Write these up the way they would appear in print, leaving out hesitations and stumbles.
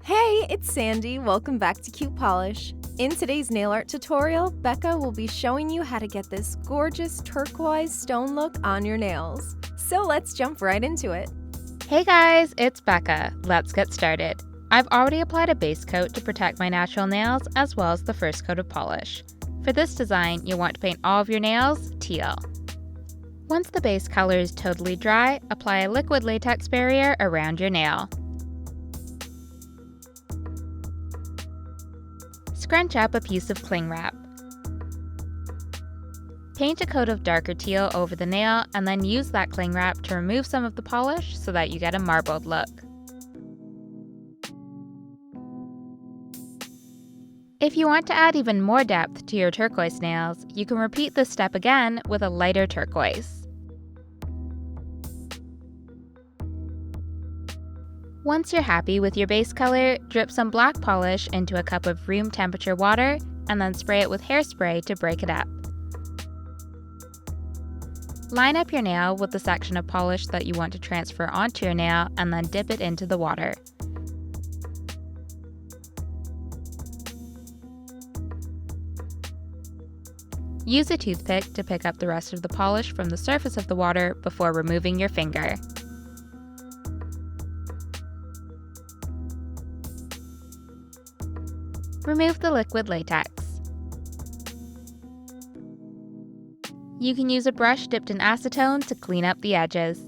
Hey, it's Sandy. Welcome back to Cute Polish. In today's nail art tutorial, Becca will be showing you how to get this gorgeous turquoise stone look on your nails. So let's jump right into it. Hey guys, it's Becca. Let's get started. I've already applied a base coat to protect my natural nails as well as the first coat of polish. For this design, you'll want to paint all of your nails teal. Once the base color is totally dry, apply a liquid latex barrier around your nail. Scrunch up a piece of cling wrap. Paint a coat of darker teal over the nail and then use that cling wrap to remove some of the polish so that you get a marbled look. If you want to add even more depth to your turquoise nails, you can repeat this step again with a lighter turquoise. Once you're happy with your base color, drip some black polish into a cup of room temperature water and then spray it with hairspray to break it up. Line up your nail with the section of polish that you want to transfer onto your nail and then dip it into the water. Use a toothpick to pick up the rest of the polish from the surface of the water before removing your finger. Remove the liquid latex. You can use a brush dipped in acetone to clean up the edges.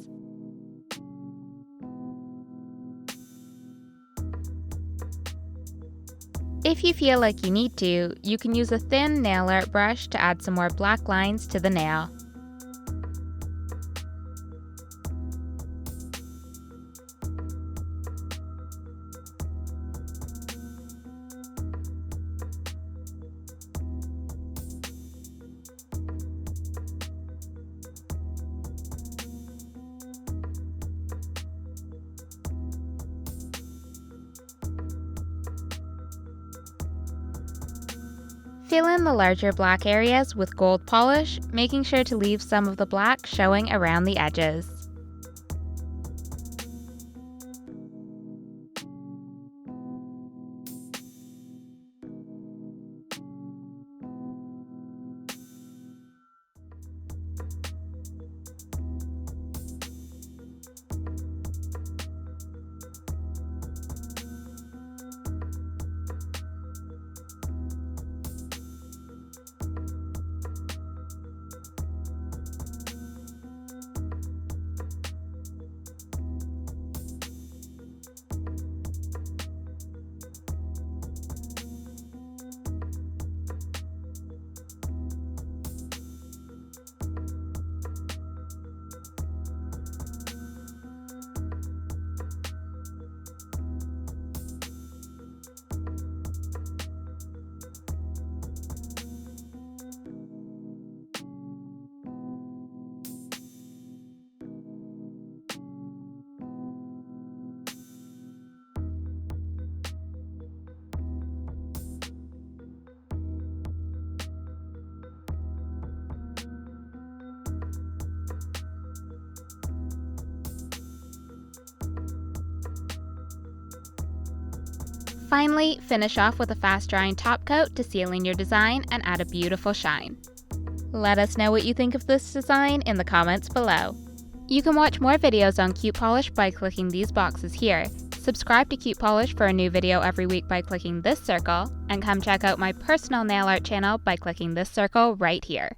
If you feel like you need to, you can use a thin nail art brush to add some more black lines to the nail. Fill in the larger black areas with gold polish, making sure to leave some of the black showing around the edges. Finally, finish off with a fast-drying top coat to seal in your design and add a beautiful shine. Let us know what you think of this design in the comments below. You can watch more videos on Cute Polish by clicking these boxes here. Subscribe to Cute Polish for a new video every week by clicking this circle, and come check out my personal nail art channel by clicking this circle right here.